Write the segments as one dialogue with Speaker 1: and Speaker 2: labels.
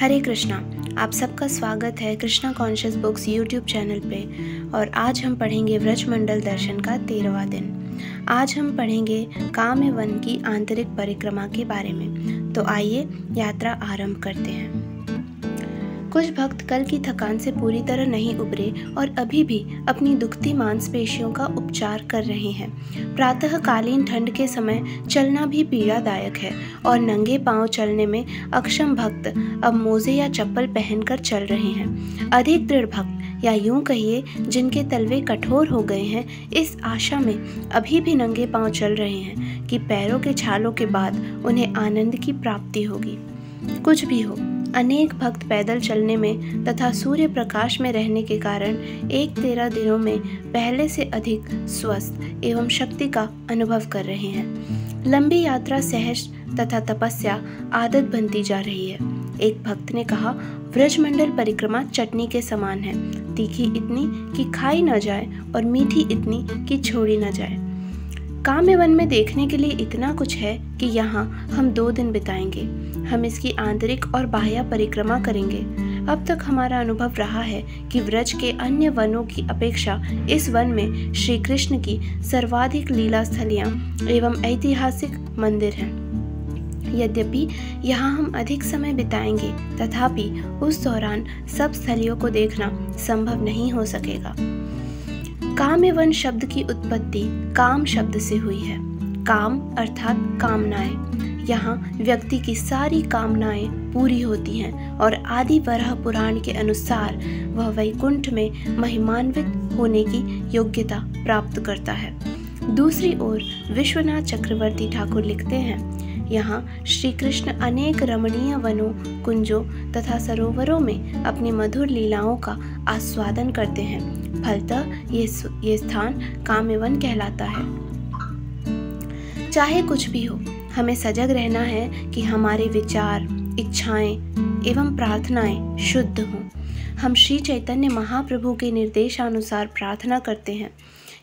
Speaker 1: हरे कृष्णा। आप सबका स्वागत है Krishna conscious books YouTube channel पे। और आज हम पढ़ेंगे व्रजमंडल दर्शन का 13वां दिन। आज हम पढ़ेंगे काम्य वन की आंतरिक परिक्रमा के बारे में। तो आइए यात्रा आरंभ करते हैं। कुछ भक्त कल की थकान से पूरी तरह नहीं उबरे और अभी भी अपनी दुखती मांसपेशियों का उपचार कर रहे हैं। प्रातःकालीन ठंड के समय चलना भी पीड़ादायक है और नंगे पांव चलने में अक्षम भक्त अब मोजे या चप्पल पहनकर चल रहे हैं। अधिक दृढ़ भक्त या यूं कहिए जिनके तलवे कठोर हो गए हैं, इस आशा में अभी भी नंगे पांव चल रहे हैं कि पैरों के छालों के बाद उन्हें आनंद की प्राप्ति होगी। कुछ भी हो, अनेक भक्त पैदल चलने में तथा सूर्य प्रकाश में रहने के कारण 13 दिनों में पहले से अधिक स्वस्थ एवं शक्ति का अनुभव कर रहे हैं। लंबी यात्रा सहज तथा तपस्या आदत बनती जा रही है। एक भक्त ने कहा, व्रजमंडल परिक्रमा चटनी के समान है, तीखी इतनी कि खाई न जाए और मीठी इतनी कि छोड़ी न जाए। काम्य वन में देखने के लिए इतना कुछ है कि यहाँ हम 2 दिन बिताएंगे। हम इसकी आंतरिक और बाह्य परिक्रमा करेंगे। अब तक हमारा अनुभव रहा है कि व्रज के अन्य वनों की अपेक्षा इस वन में श्री कृष्ण की सर्वाधिक लीला स्थलियाँ एवं ऐतिहासिक मंदिर हैं। यद्यपि यहाँ हम अधिक समय बिताएंगे, तथापि उस दौरान सब स्थलियों को देखना संभव नहीं हो सकेगा। काम्य वन शब्द की उत्पत्ति काम शब्द से हुई है। काम अर्थात कामनाएं। यहाँ व्यक्ति की सारी कामनाएं पूरी होती हैं और आदि वराह पुराण के अनुसार वह वैकुंठ में महिमान्वित होने की योग्यता प्राप्त करता है। दूसरी ओर विश्वनाथ चक्रवर्ती ठाकुर लिखते हैं, यहाँ श्री कृष्ण अनेक रमणीय वनों, कुंजों तथा सरोवरों में अपनी मधुर लीलाओं का आस्वादन करते हैं। फलतः ये स्थान काम्यवन कहलाता है। चाहे कुछ भी हो, हमें सजग रहना है कि हमारे विचार, इच्छाएं एवं प्रार्थनाएं शुद्ध हों। हम श्री चैतन्य महाप्रभु के निर्देशानुसार प्रार्थना करते हैं,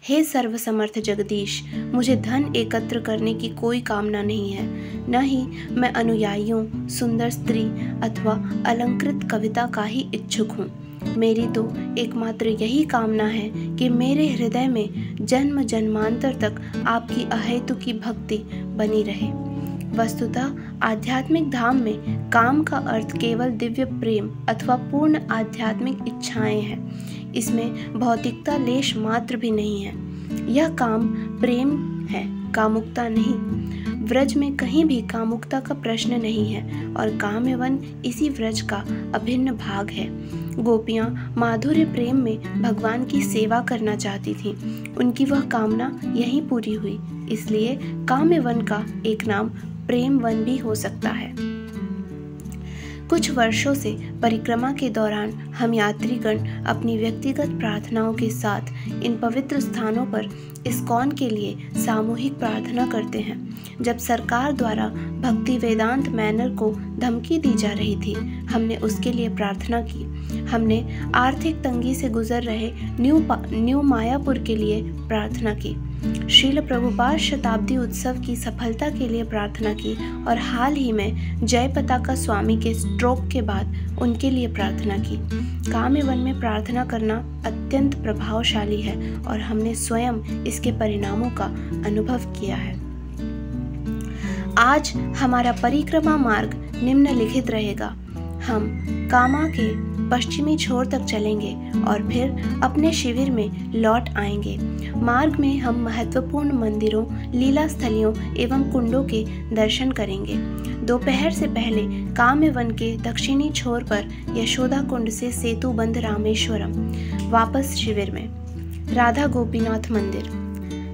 Speaker 1: हे सर्वसमर्थ जगदीश, मुझे धन एकत्र करने की कोई कामना नहीं है, न ही मैं अनुयायियों, सुंदर स्त्री अथवा अलंकृत कविता का ही इच्छुक हूँ। मेरी तो एकमात्र यही कामना है कि मेरे हृदय में जन्म जन्मांतर तक आपकी अहेतुकी भक्ति बनी रहे। वस्तुतः आध्यात्मिक धाम में काम का अर्थ केवल दिव्य प्रेम अथवा पूर्ण आध्यात्मिक इच्छाएं हैं। इसमें भौतिकता लेश मात्र भी नहीं है। यह काम प्रेम है, कामुकता नहीं। व्रज में कहीं भी कामुकता का प्रश्न नहीं है और काम्यवन इसी व्रज का अभिन्न भाग है। गोपियाँ माधुर्य प्रेम में भगवान की सेवा करना चाहती थीं। उनकी वह कामना यहीं पूरी हुई। इसलिए काम्यवन का एक नाम प्रेम वन भी हो सकता है। कुछ वर्षों से परिक्रमा के दौरान हम यात्रीगण अपनी व्यक्तिगत प्रार्थनाओं के साथ इन पवित्र स्थानों पर इस्कॉन के लिए सामूहिक प्रार्थना करते हैं। जब सरकार द्वारा भक्ति वेदांत मैनर को धमकी दी जा रही थी, हमने उसके लिए प्रार्थना की। हमने आर्थिक तंगी से गुजर रहे न्यू मायापुर के लिए प्रार्थना की। श्रील प्रभुपाद शताब्दी उत्सव की सफलता के लिए प्रार्थना की और हाल ही में जय पताका स्वामी के स्ट्रोक के बाद उनके लिए प्रार्थना की। काम्य वन में प्रार्थना करना अत्यंत प्रभावशाली है और हमने स्वयं इसके परिणामों का अनुभव किया है। आज हमारा परिक्रमा मार्ग निम्नलिखित रहेगा। हम कामा के पश्चिमी छोर तक चलेंगे और फिर अपने शिविर में लौट आएंगे। मार्ग में हम महत्वपूर्ण मंदिरों, लीला स्थलियों एवं कुंडों के दर्शन करेंगे। दोपहर से पहले काम्य वन के दक्षिणी छोर पर यशोदा कुंड से सेतुबंध रामेश्वरम, वापस शिविर में। राधा गोपीनाथ मंदिर।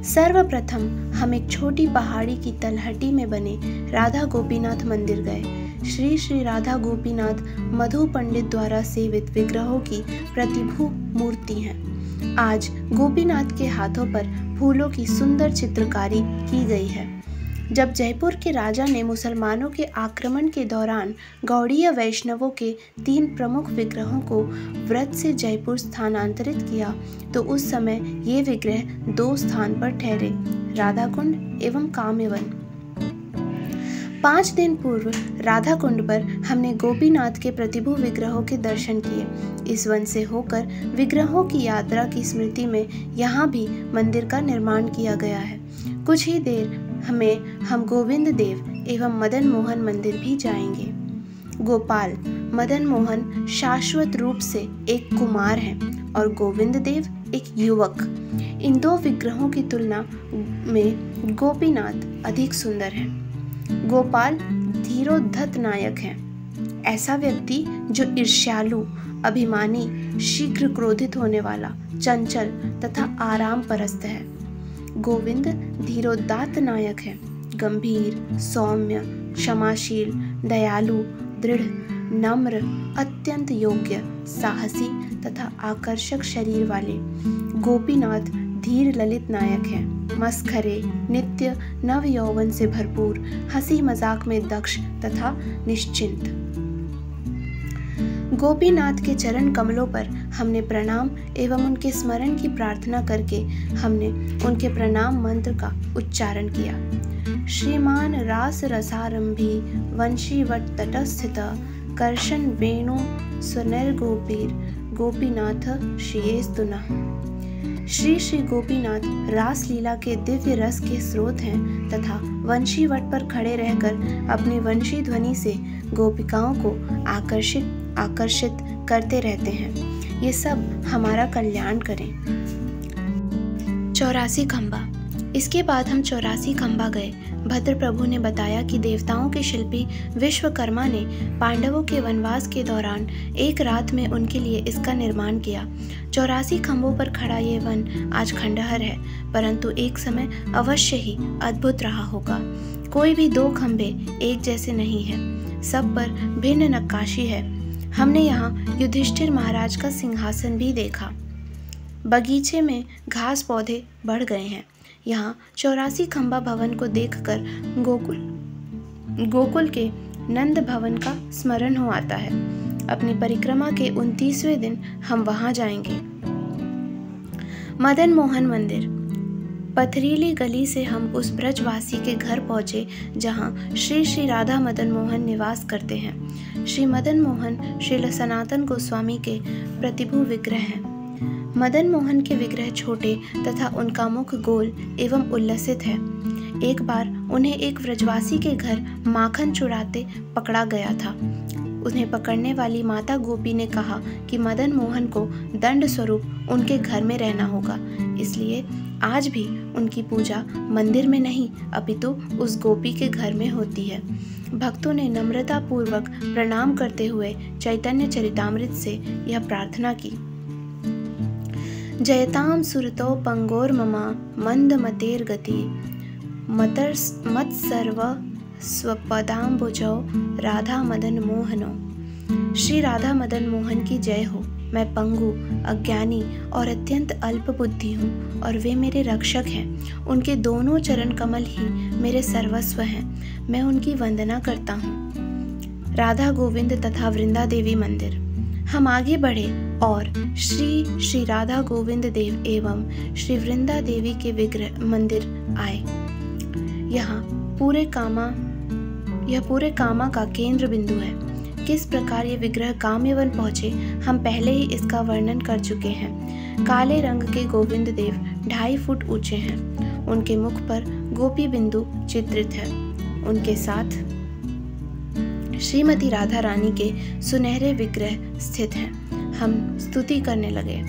Speaker 1: सर्वप्रथम हम एक छोटी पहाड़ी की तलहटी में बने राधा गोपीनाथ मंदिर गए। श्री श्री राधा गोपीनाथ मधु पंडित द्वारा सेवित विग्रहों की प्रतिभू मूर्ति हैं। आज गोपीनाथ के हाथों पर फूलों की सुंदर चित्रकारी की गई है। जब जयपुर के राजा ने मुसलमानों के आक्रमण के दौरान गौड़ीय वैष्णवों के 3 प्रमुख विग्रहों को व्रत से जयपुर स्थानांतरित किया, तो उस समय ये विग्रह 2 स्थान पर ठहरे, राधाकुंड एवं काम्यवन। 5 दिन पूर्व राधा कुंड पर हमने गोपीनाथ के प्रतिभू विग्रहों के दर्शन किए। इस वन से होकर विग्रहों की यात्रा की स्मृति में यहाँ भी मंदिर का निर्माण किया गया है। कुछ ही देर में हम गोविंद देव एवं मदन मोहन मंदिर भी जाएंगे। गोपाल मदन मोहन शाश्वत रूप से एक कुमार हैं और गोविंद देव एक युवक। इन दो विग्रहों की तुलना में गोपीनाथ अधिक सुंदर है। गोपाल धीरोद्धत नायक हैं, ऐसा व्यक्ति जो ईर्ष्यालु, अभिमानी, शीघ्र क्रोधित होने वाला, चंचल तथा आराम परस्त है। गोविंद धीरोदात्त नायक है, गंभीर, सौम्य, क्षमाशील, दयालु, दृढ़, नम्र, अत्यंत योग्य, साहसी तथा आकर्षक शरीर वाले। गोपीनाथ धीर ललित नायक है, मस्खरे, नित्य नव यौवन से भरपूर, हंसी मजाक में दक्ष तथा निश्चिंत। गोपीनाथ के चरण कमलों पर हमने प्रणाम एवं उनके स्मरण की प्रार्थना करके हमने उनके प्रणाम मंत्र का उच्चारण किया। श्रीमान रास रसारंभी वंशी वट तटस्थित कर्षण वेणु स्वनिर्गोपीर गोपीनाथ श्रीयेस्तुनः। श्री श्री गोपीनाथ रास लीला के दिव्य रस के स्रोत हैं तथा वंशी वट पर खड़े रहकर अपनी वंशी ध्वनि से गोपिकाओं को आकर्षित करते रहते हैं। ये सब हमारा कल्याण करें। 84 खंबा। इसके बाद हम 84 खंबा गए। भद्र प्रभु ने बताया कि देवताओं के शिल्पी विश्वकर्मा ने पांडवों के वनवास के दौरान एक रात में उनके लिए इसका निर्माण किया। 84 खंभों पर खड़ा ये वन आज खंडहर है, परंतु एक समय अवश्य ही अद्भुत रहा होगा। कोई भी 2 खंभे एक जैसे नहीं है, सब पर भिन्न नक्काशी है। हमने यहाँ युधिष्ठिर महाराज का सिंहासन भी देखा। बगीचे में घास पौधे बढ़ गए हैं। यहाँ 84 खंबा भवन को देखकर गोकुल के नंद भवन का स्मरण हो आता है। अपनी परिक्रमा के 29वें दिन हम वहां जाएंगे। मदन मोहन मंदिर। पथरीली गली से हम उस ब्रजवासी के घर पहुंचे जहां श्री श्री राधा मदन मोहन निवास करते हैं। श्री मदन मोहन श्री सनातन गोस्वामी के प्रतिभू विग्रह हैं। मदन मोहन के विग्रह छोटे तथा उनका मुख गोल एवं उल्लसित है। एक बार उन्हें एक व्रजवासी के घर माखन चुराते पकड़ा गया था। उन्हें पकड़ने वाली माता गोपी ने कहा कि मदन मोहन को दंड स्वरूप उनके घर में रहना होगा, इसलिए आज भी उनकी पूजा मंदिर में नहीं अपितु उस गोपी के घर में होती है। भक्तों ने नम्रता पूर्वक प्रणाम करते हुए चैतन्य चरितामृत से यह प्रार्थना की। जयताम सुरतो पंगोर ममा मंद मतेर गति मत सर्व स्वपदाम्बुजौ राधा मदन मोहनो। श्री राधा मदन मोहन की जय हो। मैं पंगु, अज्ञानी और अत्यंत अल्प बुद्धि हूँ और वे मेरे रक्षक हैं। उनके दोनों चरण कमल ही मेरे सर्वस्व हैं। मैं उनकी वंदना करता हूँ। राधा गोविंद तथा वृंदा देवी मंदिर। हम आगे बढ़े और श्री श्री राधा गोविंद देव एवं श्री वृंदा देवी के विग्रह मंदिर आए। यह पूरे कामा का केंद्र बिंदु है। किस प्रकार ये विग्रह काम्यवन पहुँचे हम पहले ही इसका वर्णन कर चुके हैं। काले रंग के गोविंद देव 2.5 फुट ऊंचे हैं। उनके मुख पर गोपी बिंदु चित्रित है। उनके साथ श्रीमती राधा रानी के सुनहरे विग्रह स्थित हैं। हम स्तुति करने लगे।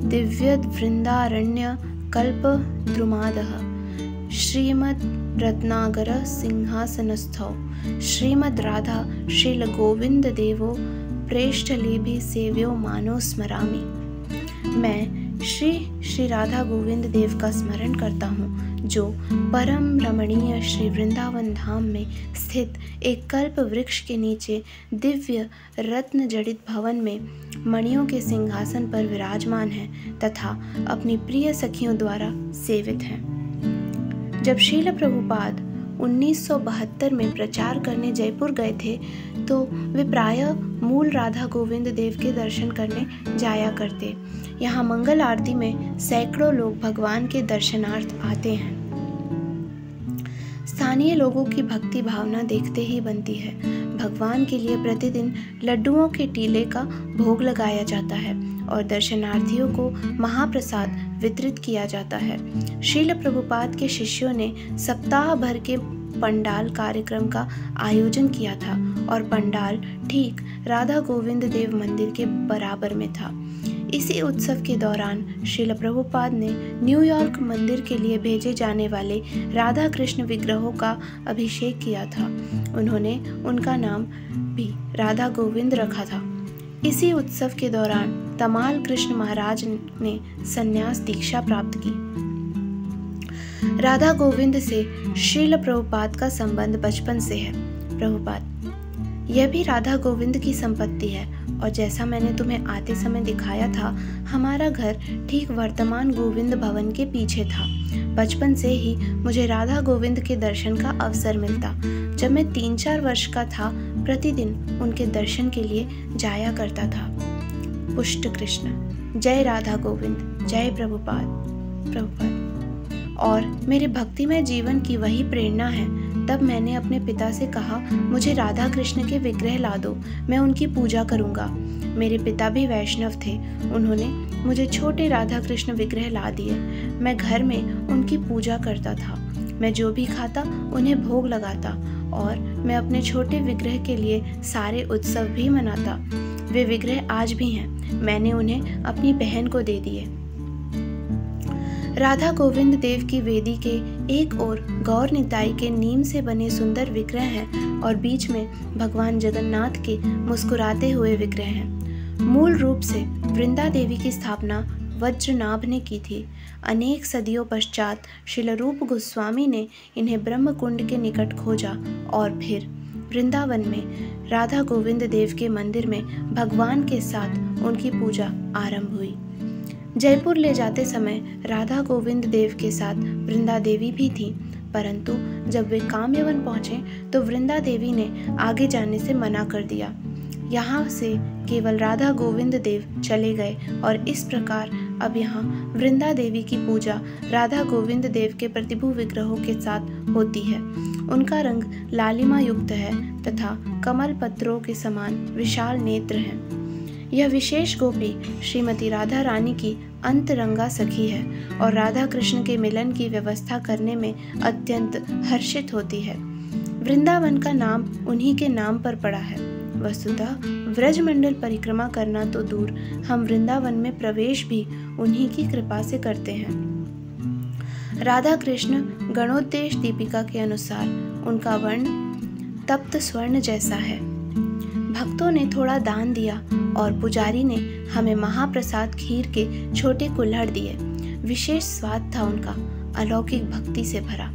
Speaker 1: दिव्य वृंदारण्य कल्प द्रुमादः श्रीमद रत्नागर सिंहासनस्थौ श्रीमद राधा श्रील गोविंद देवो प्रेष्ठलेभि सेव्यो मानो स्मरामि। मैं श्री श्री राधा गोविंद देव का स्मरण करता हूँ, जो परम रमणीय श्री वृंदावन धाम में स्थित एक कल्प वृक्ष के नीचे दिव्य रत्न जड़ित भवन में मणियों के सिंहासन पर विराजमान है तथा अपनी प्रिय सखियों द्वारा सेवित है। जब श्रील प्रभुपाद 1972 में प्रचार करने जयपुर गए थे तो वे प्रायः मूल राधा गोविंद देव के दर्शन करने जाया करते। यहाँ मंगल आरती में सैकड़ों लोग भगवान के दर्शनार्थ आते हैं। स्थानीय स्थानीय लोगों की भक्ति भावना देखते ही बनती है। भगवान के लिए प्रतिदिन लड्डुओं के टीले का भोग लगाया जाता है और दर्शनार्थियों को महाप्रसाद वितरित किया जाता है। श्रील प्रभुपाद के शिष्यों ने सप्ताह भर के पंडाल कार्यक्रम का आयोजन किया था और पंडाल ठीक राधा गोविंद देव मंदिर के बराबर में था। इसी उत्सव के दौरान श्रील प्रभुपाद ने न्यूयॉर्क मंदिर के लिए भेजे जाने वाले राधा कृष्ण विग्रहों का अभिषेक किया था। उन्होंने उनका नाम भी राधा गोविंद रखा था। इसी उत्सव के दौरान तमाल कृष्ण महाराज ने संन्यास दीक्षा प्राप्त की। राधा गोविंद से श्रील प्रभुपाद का संबंध बचपन से है। प्रभुपाद, यह भी राधा गोविंद की संपत्ति है और जैसा मैंने तुम्हें आते समय दिखाया था, हमारा घर ठीक वर्तमान गोविंद भवन के पीछे था। बचपन से ही मुझे राधा गोविंद के दर्शन का अवसर मिलता। जब मैं 3-4 वर्ष का था, प्रतिदिन उनके दर्शन के लिए जाया करता था। पुष्ट कृष्ण। जय राधा गोविंद, जय प्रभुपाद। प्रभुपाद। और मेरे भक्तिमय जीवन की वही प्रेरणा है। तब मैंने अपने पिता से कहा, मुझे राधा कृष्ण के विग्रह ला दो, मैं उनकी पूजा करूंगा। मेरे पिता भी वैष्णव थे। उन्होंने मुझे छोटे राधा कृष्ण विग्रह ला दिए। मैं घर में उनकी पूजा करता था। मैं जो भी खाता उन्हें भोग लगाता और मैं अपने छोटे विग्रह के लिए सारे उत्सव भी मनाता। वे विग्रह आज भी हैं। मैंने उन्हें अपनी बहन को दे दिए। राधा गोविंद देव की वेदी के एक ओर गौर निताई के नीम से बने सुंदर विग्रह हैं और बीच में भगवान जगन्नाथ के मुस्कुराते हुए विग्रह हैं। मूल रूप से वृंदा देवी की स्थापना वज्रनाभ ने की थी। अनेक सदियों पश्चात श्रील रूप गोस्वामी ने इन्हें ब्रह्म कुंड के निकट खोजा और फिर वृंदावन में राधा गोविंद देव के मंदिर में भगवान के साथ उनकी पूजा आरंभ हुई। जयपुर ले जाते समय राधा गोविंद देव के साथ वृंदा देवी भी थी, परंतु जब वे कामयवन पहुंचे तो वृंदा देवी ने आगे जाने से मना कर दिया। यहाँ से केवल राधा गोविंद देव चले गए और इस प्रकार अब यहाँ वृंदा देवी की पूजा राधा गोविंद देव के प्रतिभू विग्रहों के साथ होती है। उनका रंग लालिमा युक्त है तथा कमल पत्रों के समान विशाल नेत्र हैं। यह विशेष गोपी श्रीमती राधा रानी की अंतरंगा सखी है और राधा कृष्ण के मिलन की व्यवस्था करने में अत्यंत हर्षित होती है। वृंदावन का नाम उन्हीं के नाम पर पड़ा है। वस्तुतः व्रजमंडल परिक्रमा करना तो दूर, हम वृंदावन में प्रवेश भी उन्हीं की कृपा से करते हैं। राधा कृष्ण गणोद्देश दीपिका के अनुसार उनका वर्ण तप्त स्वर्ण जैसा है। भक्तों ने थोड़ा दान दिया और पुजारी ने हमें महाप्रसाद खीर के छोटे कुल्हड़ दिए। विशेष स्वाद था उनका, अलौकिक भक्ति से भरा।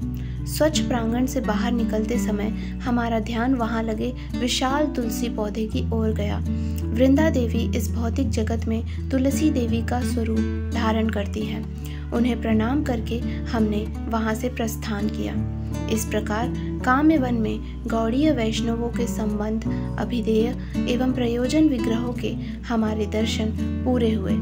Speaker 1: स्वच्छ प्रांगण से बाहर निकलते समय हमारा ध्यान वहां लगे विशाल तुलसी पौधे की ओर गया। वृंदा देवी इस भौतिक जगत में तुलसी देवी का स्वरूप धारण करती हैं। उन्हें प्रणाम करके हमने वहां से प्रस्थान किया। इस प्रकार काम्यवन में गौड़ीय वैष्णवों के संबंध, अभिधेय एवं प्रयोजन विग्रहों के हमारे दर्शन पूरे हुए।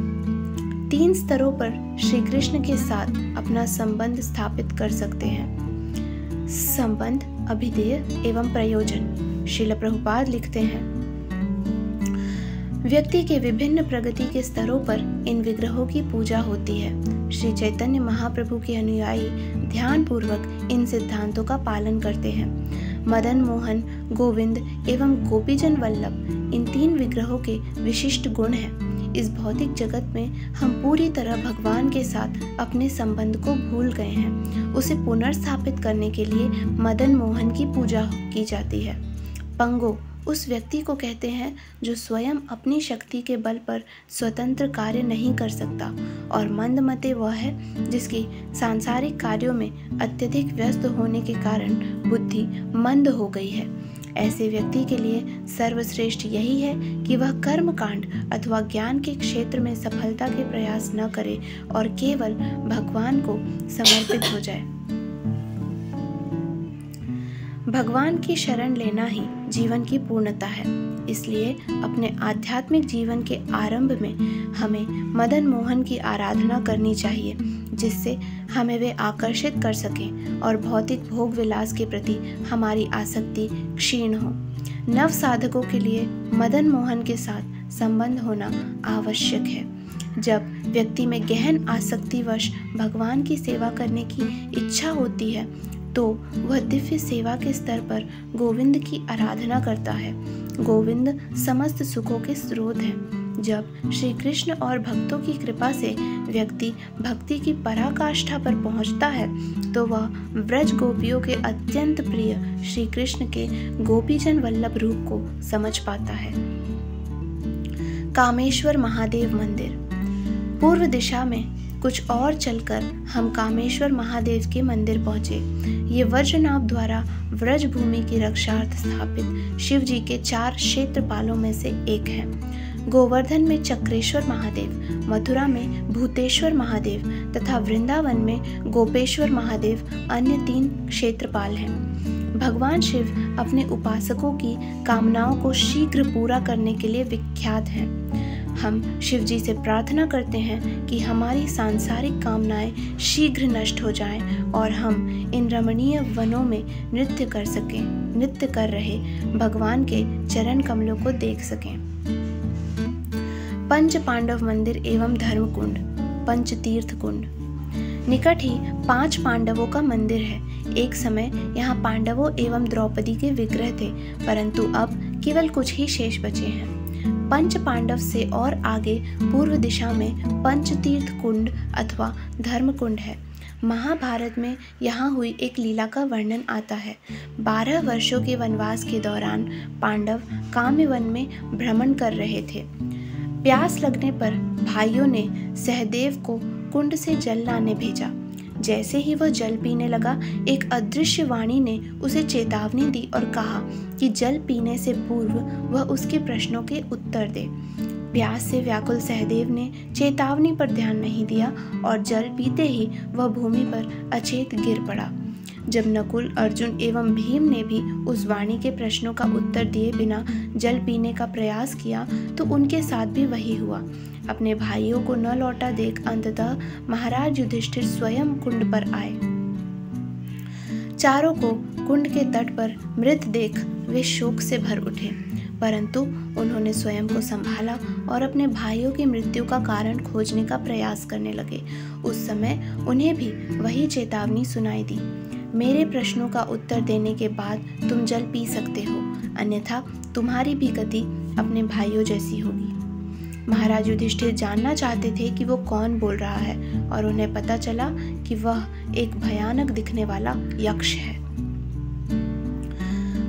Speaker 1: 3 स्तरों पर श्री कृष्ण के साथ अपना संबंध स्थापित कर सकते हैं। संबंध, अभिधेय एवं प्रयोजन। श्रील प्रभुपाद लिखते हैं, व्यक्ति के विभिन्न प्रगति के स्तरों पर इन विग्रहों की पूजा होती है। श्री चैतन्य महाप्रभु के अनुयायी ध्यान पूर्वक इन सिद्धांतों का पालन करते हैं। मदन मोहन, गोविंद एवं गोपीजन वल्लभ इन 3 विग्रहों के विशिष्ट गुण हैं। इस भौतिक जगत में हम पूरी तरह भगवान के साथ अपने संबंध को भूल गए हैं। उसे पुनर्स्थापित करने के लिए मदन मोहन की पूजा की जाती है। पंगो उस व्यक्ति को कहते हैं जो स्वयं अपनी शक्ति के बल पर स्वतंत्र कार्य नहीं कर सकता, और मंदमते वह है जिसकी सांसारिक कार्यों में अत्यधिक व्यस्त होने के कारण बुद्धि मंद हो गई है। ऐसे व्यक्ति के लिए सर्वश्रेष्ठ यही है कि वह कर्म कांड अथवा ज्ञान के क्षेत्र में सफलता के प्रयास न करे और केवल भगवान को समर्पित हो जाए। भगवान की शरण लेना ही जीवन की पूर्णता है। इसलिए अपने आध्यात्मिक जीवन के आरंभ में हमें मदन मोहन की आराधना करनी चाहिए, जिससे हमें वे आकर्षित कर सकें और भौतिक भोग विलास के प्रति हमारी आसक्ति क्षीण हो। नव साधकों के लिए मदन मोहन के साथ संबंध होना आवश्यक है। जब व्यक्ति में गहन आसक्तिवश भगवान की सेवा करने की इच्छा होती है तो वह दिव्य सेवा के स्तर पर गोविंद की आराधना करता है। गोविंद समस्त सुखों के स्रोत हैं। जब श्री कृष्ण और भक्तों की कृपा से व्यक्ति भक्ति की पराकाष्ठा पर पहुंचता है तो वह व्रज गोपियों के अत्यंत प्रिय श्री कृष्ण के गोपीजन वल्लभ रूप को समझ पाता है। कामेश्वर महादेव मंदिर। पूर्व दिशा में कुछ और चलकर हम कामेश्वर महादेव के मंदिर पहुंचे। ये वज्रनाभ द्वारा व्रज भूमि की रक्षार्थ स्थापित शिव जी के 4 क्षेत्रपालों में से एक है। गोवर्धन में चक्रेश्वर महादेव, मथुरा में भूतेश्वर महादेव तथा वृंदावन में गोपेश्वर महादेव अन्य 3 क्षेत्रपाल हैं। भगवान शिव अपने उपासकों की कामनाओं को शीघ्र पूरा करने के लिए विख्यात हैं। हम शिव जी से प्रार्थना करते हैं कि हमारी सांसारिक कामनाएं शीघ्र नष्ट हो जाएं और हम इन रमणीय वनों में नृत्य कर रहे भगवान के चरण कमलों को देख सकें। पंच पांडव मंदिर एवं धर्मकुंड, पंचतीर्थ कुंड। निकट ही 5 पांडवों का मंदिर है। एक समय यहाँ पांडवों एवं द्रौपदी के विग्रह थे, परंतु अब केवल कुछ ही शेष बचे हैं। पंच पांडव से और आगे पूर्व दिशा में पंचतीर्थ कुंड अथवा धर्म कुंड है। महाभारत में यहाँ हुई एक लीला का वर्णन आता है। 12 वर्षों के वनवास के दौरान पांडव काम्य वन में भ्रमण कर रहे थे। प्यास लगने पर भाइयों ने सहदेव को कुंड से जल लाने भेजा। जैसे ही वह जल पीने लगा, एक अदृश्य वाणी ने उसे चेतावनी दी और कहा कि जल पीने से पूर्व वह उसके प्रश्नों के उत्तर दे। प्यास से व्याकुल सहदेव ने चेतावनी पर ध्यान नहीं दिया और जल पीते ही वह भूमि पर अचेत गिर पड़ा। जब नकुल, अर्जुन एवं भीम ने भी उस वाणी के प्रश्नों का उत्तर दिए बिना जल पीने का प्रयास किया तो उनके साथ भी वही हुआ। अपने भाइयों को न लौटा देख अंततः महाराज युधिष्ठिर स्वयं कुंड पर आए। चारों को कुंड के तट पर मृत देख वे शोक से भर उठे, परंतु उन्होंने स्वयं को संभाला और अपने भाइयों की मृत्यु का कारण खोजने का प्रयास करने लगे। उस समय उन्हें भी वही चेतावनी सुनाई दी, मेरे प्रश्नों का उत्तर देने के बाद तुम जल पी सकते हो, अन्यथा तुम्हारी भी गति अपने भाइयों जैसी होगी। महाराज युधिष्ठिर जानना चाहते थे कि वो कौन बोल रहा है और उन्हें पता चला कि वह एक भयानक दिखने वाला यक्ष है।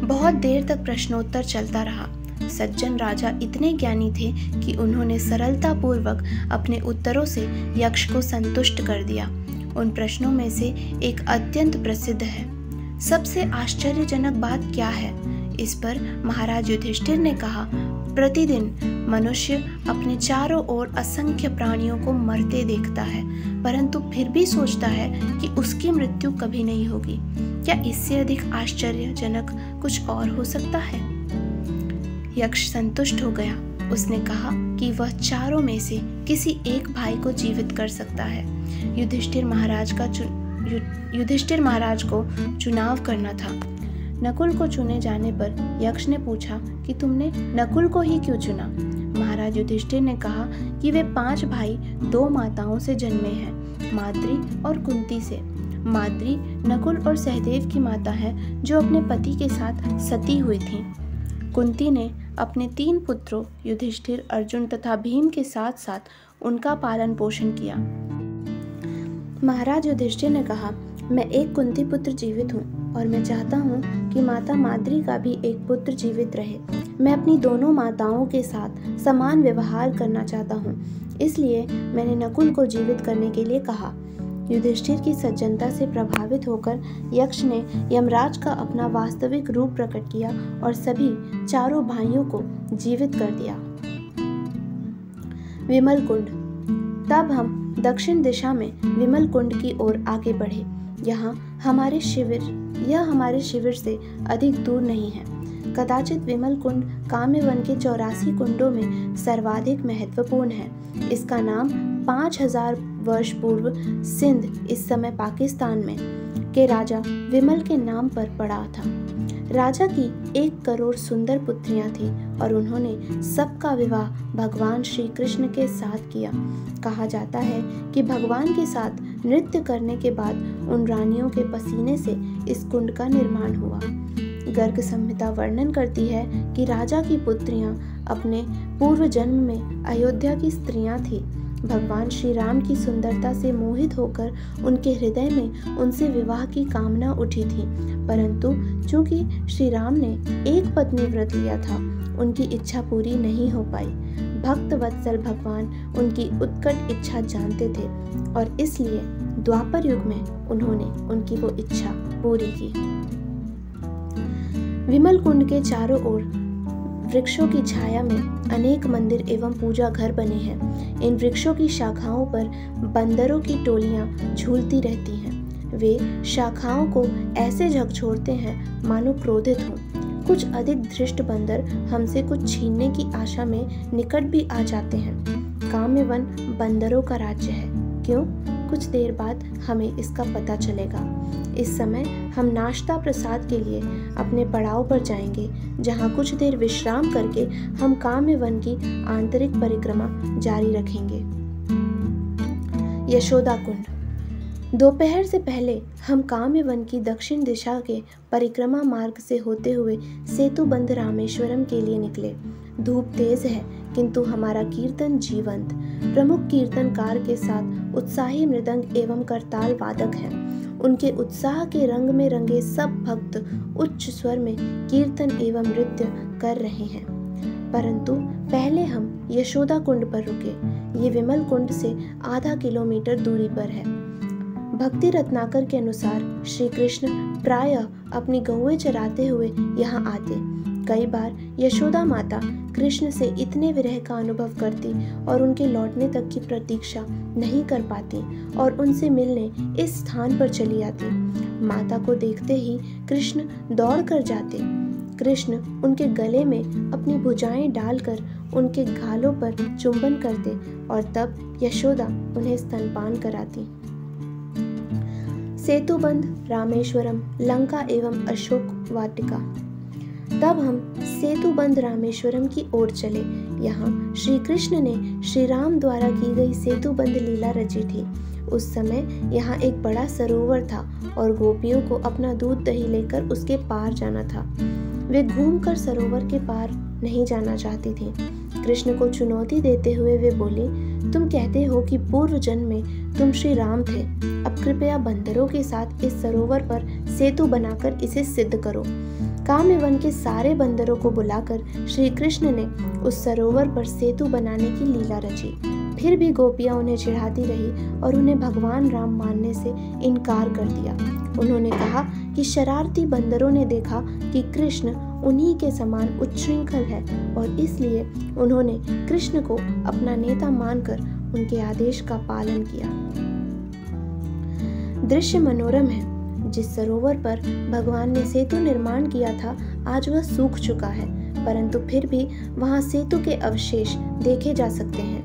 Speaker 1: बहुत देर तक प्रश्नोत्तर चलता रहा। सज्जन राजा इतने ज्ञानी थे कि उन्होंने सरलता पूर्वक अपने उत्तरों से यक्ष को संतुष्ट कर दिया। उन प्रश्नों में से एक अत्यंत प्रसिद्ध है, सबसे आश्चर्यजनक बात क्या है? इस पर महाराज युधिष्ठिर ने कहा, प्रतिदिन मनुष्य अपने चारों ओर असंख्य प्राणियों को मरते देखता है, परंतु फिर भी सोचता है कि उसकी मृत्यु कभी नहीं होगी। क्या इससे अधिक आश्चर्यजनक कुछ और हो सकता है? यक्ष संतुष्ट हो गया। उसने कहा कि वह चारों में से किसी एक भाई को जीवित कर सकता है। युधिष्ठिर महाराज को चुनाव करना था। नकुल को चुने जाने पर यक्ष ने पूछा कि तुमने नकुल को ही क्यों चुना? महाराज युधिष्ठिर ने कहा कि वे 5 भाई 2 माताओं से जन्मे हैं, माद्री और कुंती से। माद्री नकुल और सहदेव की माता है, जो अपने पति के साथ सती हुई थीं। कुंती ने अपने 3 पुत्रों युधिष्ठिर, अर्जुन तथा भीम के साथ साथ उनका पालन पोषण किया। महाराज युधिष्ठिर ने कहा, मैं एक कुंती पुत्र जीवित हूँ और मैं चाहता हूँ कि माता माद्री का भी एक पुत्र जीवित रहे। मैं अपनी दोनों माताओं के साथ समान व्यवहार करना चाहता हूँ, इसलिए मैंने नकुल को जीवित करने के लिए कहा। युधिष्ठिर की सज्जनता से प्रभावित होकर यक्ष ने यमराज का अपना वास्तविक रूप प्रकट किया और सभी चारों भाइयों को जीवित कर दिया। विमल कुंड। तब हम दक्षिण दिशा में विमल कुंड की ओर आगे बढ़े। यह हमारे शिविर से अधिक दूर नहीं है। कदाचित विमल कुंड काम्यवन के 84 कुंडों में सर्वाधिक महत्वपूर्ण है। इसका नाम 5000 वर्ष पूर्व सिंध, इस समय पाकिस्तान में, के राजा विमल के नाम पर पड़ा था। राजा की 1 करोड़ सुंदर पुत्रियां थीं और उन्होंने सबका विवाह भगवान श्री कृष्ण के साथ किया। कहा जाता है कि भगवान के साथ नृत्य करने के बाद उन रानियों के पसीने से इस कुंड का निर्माण हुआ। गर्ग संहिता वर्णन करती है कि राजा की पुत्रियां अपने पूर्व जन्म में अयोध्या की स्त्रियां थीं। भगवान श्री राम की सुंदरता से मोहित होकर उनके हृदय में उनसे विवाह की कामना उठी थी, परंतु चूंकि श्री राम ने एक पत्नी व्रत लिया था, उनकी इच्छा पूरी नहीं हो पाई। भक्त वत्सल भगवान उनकी उत्कट इच्छा जानते थे और इसलिए द्वापर युग में उन्होंने उनकी वो इच्छा पूरी की। विमल कुंड के चारों ओर वृक्षों की छाया में अनेक मंदिर एवं पूजा घर बने हैं। इन वृक्षों की शाखाओं पर बंदरों की टोलियां झूलती रहती हैं। वे शाखाओं को ऐसे झकझोरते हैं मानो क्रोधित हों। कुछ अधिक धृष्ट बंदर हमसे कुछ छीनने की आशा में निकट भी आ जाते हैं। काम्यवन बंदरों का राज्य है। क्यों? कुछ देर बाद हमें इसका पता चलेगा। इस समय हम नाश्ता प्रसाद के लिए अपने पड़ाव पर जाएंगे, जहाँ कुछ देर विश्राम करके हम काम्यवन की आंतरिक परिक्रमा जारी रखेंगे। यशोदा कुंड। दोपहर से पहले हम काम्यवन की दक्षिण दिशा के परिक्रमा मार्ग से होते हुए सेतुबंध रामेश्वरम के लिए निकले। धूप तेज है, किंतु हमारा कीर्तन जीवंत। प्रमुख कीर्तनकार के साथ उत्साही मृदंग एवं करताल वादक हैं। उनके उत्साह के रंग में रंगे सब भक्त उच्च स्वर में कीर्तन एवं नृत्य कर रहे हैं। परंतु पहले हम यशोदा कुंड पर रुके। ये विमल कुंड से आधा किलोमीटर दूरी पर है। भक्ति रत्नाकर के अनुसार श्री कृष्ण प्रायः अपनी गौएं चराते हुए यहाँ आते। कई बार यशोदा माता कृष्ण से इतने विरह का अनुभव करती और उनके लौटने तक की प्रतीक्षा नहीं कर पाती और उनसे मिलने इस स्थान पर चली आती। माता को देखते ही कृष्ण दौड़ कर जाते। कृष्ण उनके गले में अपनी भुजाएं डालकर उनके गालों पर चुंबन करते और तब यशोदा उन्हें स्तनपान कराती। सेतुबंध, रामेश्वरम, लंका एवं अशोक वाटिका। तब हम सेतुबंध रामेश्वरम की ओर चले। यहाँ श्री कृष्ण ने श्री राम द्वारा की गई सेतुबंध लीला रची थी। उस समय यहाँ एक बड़ा सरोवर था और गोपियों को अपना दूध दही लेकर उसके पार जाना था। वे घूमकर सरोवर के पार नहीं जाना चाहती थीं। कृष्ण को चुनौती देते हुए वे बोली, तुम कहते हो कि पूर्व जन्म में तुम श्री राम थे। अब कृपया बंदरों के साथ इस सरोवर पर सेतु बनाकर इसे सिद्ध करो। काम्यवन के सारे बंदरों को बुलाकर श्री कृष्ण ने उस सरोवर पर सेतु बनाने की लीला रची। फिर भी गोपियां उन्हें चिढ़ाती रही और उन्हें भगवान राम मानने से इनकार कर दिया। उन्होंने कहा कि शरारती बंदरों ने देखा कि कृष्ण उन्हीं के समान उच्छृंखल है और इसलिए उन्होंने कृष्ण को अपना नेता मानकर उनके आदेश का पालन किया। दृश्य मनोरम है। जिस सरोवर पर भगवान ने सेतु निर्माण किया था, आज वह सूख चुका है, परंतु फिर भी वहां सेतु के अवशेष देखे जा सकते हैं।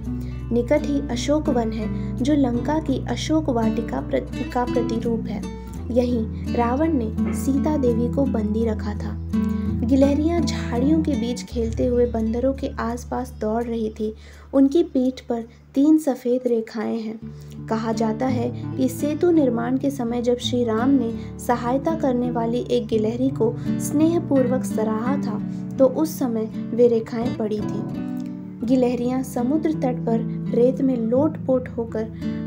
Speaker 1: निकट ही अशोक वन है, जो लंका की अशोक वाटिका का प्रतिरूप है। यहीं रावण ने सीता देवी को बंदी रखा था। गिलहरियां झाड़ियों के बीच खेलते हुए बंदरों के आसपास दौड़ रही थी। उनकी पीठ पर 3 सफेद रेखाएं हैं। कहा जाता है कि सेतु निर्माण के समय जब श्री राम ने सहायता करने वाली एक गिलहरी को स्नेहपूर्वक सराहा था, तो उस समय वे रेखाएं पड़ी थीं। गिलहरियां समुद्र तट पर रेत में लोट-पोट होकर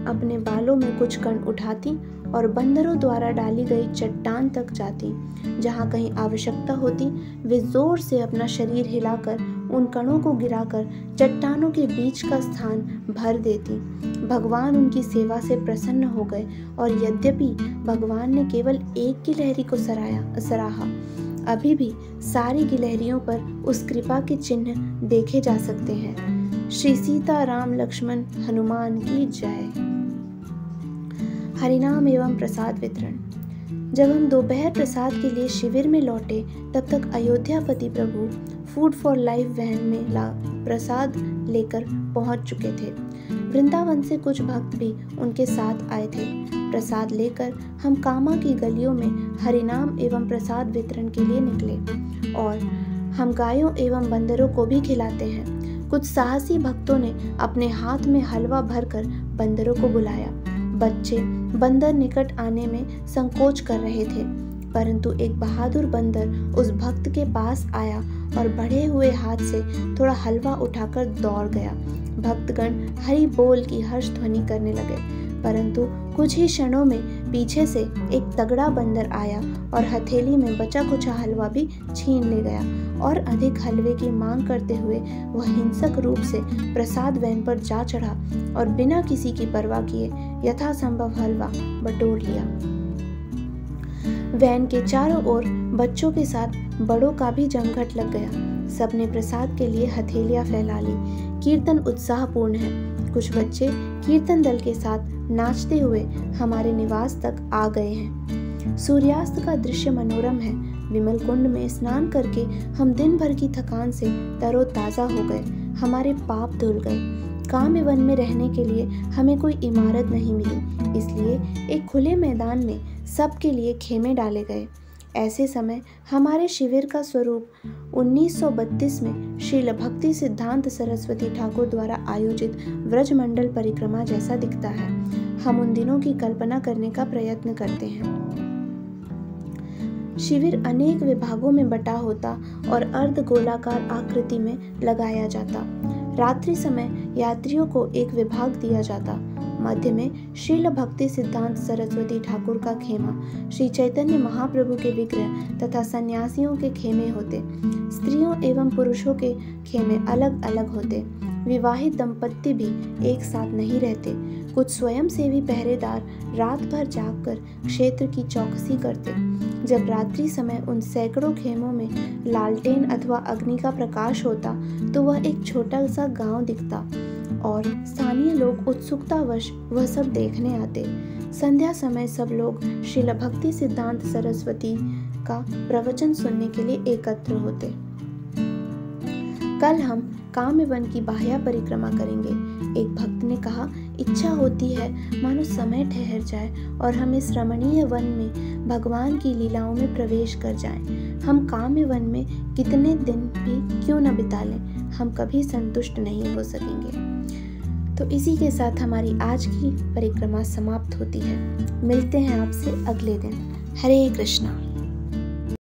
Speaker 1: अपने बालों में कुछ कण उठाती और बंदरों द्वारा डाली गई चट्टान तक जाती। जहाँ कहीं आवश्यकता होती, वे जोर से अपना शरीर हिलाकर उन कणों को गिराकर चट्टानों के बीच का स्थान भर देती। भगवान उनकी सेवा से प्रसन्न हो गए और यद्यपि भगवान ने केवल एक गिलहरी को सराहा, अभी भी सारी गिलहरियों पर उस कृपा के चिन्ह देखे जा सकते हैं। श्री सीता राम लक्ष्मण हनुमान की जय। हरिनाम एवं प्रसाद वितरण। जब हम दोपहर प्रसाद के लिए शिविर में लौटे तब तक अयोध्यापति प्रभु फूड फॉर लाइफ वैन में प्रसाद लेकर पहुंच चुके थे। वृंदावन से कुछ भक्त भी उनके साथ आए थे। प्रसाद लेकर हम कामा की गलियों में हरिनाम एवं प्रसाद वितरण के लिए निकले और हम गायों एवं बंदरों को भी खिलाते हैं। कुछ साहसी भक्तों ने अपने हाथ में हलवा भरकर बंदरों को बुलाया। बच्चे बंदर निकट आने में संकोच कर रहे थे, परंतु एक बहादुर बंदर उस भक्त के पास आया और बढ़े हुए हाथ से थोड़ा हलवा उठाकर दौड़ गया। भक्तगण हरि बोल की हर्ष ध्वनि करने लगे, परंतु कुछ ही क्षणों में पीछे से एक तगड़ा बंदर आया और हथेली में बचा कुचा हलवा भी छीन ले गया और अधिक हलवे की मांग करते हुए वह हिंसक रूप से प्रसाद वैन पर जा चढ़ा और बिना किसी की परवाह किए यथासंभव हलवा बटोर लिया। वैन के चारों ओर बच्चों के साथ बड़ों का भी जमघट लग गया। सबने प्रसाद के लिए हथेलियां फैला ली। कीर्तन उत्साहपूर्ण है। कुछ बच्चे कीर्तन दल के साथ नाचते हुए हमारे निवास तक आ गए हैं। सूर्यास्त का दृश्य मनोरम है। विमल कुंड में स्नान करके हम दिन भर की थकान से तरोताजा हो गए। हमारे पाप धुल गए। काम्य वन में रहने के लिए हमें कोई इमारत नहीं मिली, इसलिए एक खुले मैदान में सबके लिए खेमे डाले गए। ऐसे समय हमारे शिविर का स्वरूप 1932 में श्रील भक्ति सिद्धांत सरस्वती ठाकुर द्वारा आयोजित व्रजमंडल परिक्रमा जैसा दिखता है। हम उन दिनों की कल्पना करने का प्रयत्न करते हैं। शिविर अनेक विभागों में बटा होता और अर्ध गोलाकार आकृति में लगाया जाता। रात्रि समय यात्रियों को एक विभाग दिया जाता। मध्य में श्रील भक्ति सिद्धांत सरस्वती ठाकुर का खेमा, श्री चैतन्य महाप्रभु के विग्रह तथा सन्यासियों के खेमे होते। स्त्रियों एवं पुरुषों के खेमे अलग अलग होते। विवाहित दंपत्ति भी एक साथ नहीं रहते। कुछ स्वयंसेवी पहरेदार रात भर जागकर क्षेत्र की चौकसी करते। जब रात्रि समय उन सैकड़ों खेमों में लालटेन अथवा अग्नि का प्रकाश होता तो वह एक छोटा सा गांव दिखता और स्थानीय लोग उत्सुकतावश वह सब देखने आते। संध्या समय सब लोग श्रील भक्ति सिद्धांत सरस्वती का प्रवचन सुनने के लिए एकत्र होते। कल हम काम्य वन की बाह्य परिक्रमा करेंगे। एक भक्त ने कहा, इच्छा होती है मानो समय ठहर जाए और हम इस रमणीय वन में भगवान की लीलाओं में प्रवेश कर जाएं। हम काम्य वन में कितने दिन भी क्यों न बिता लें, हम कभी संतुष्ट नहीं हो सकेंगे। तो इसी के साथ हमारी आज की परिक्रमा समाप्त होती है। मिलते हैं आपसे अगले दिन। हरे कृष्णा।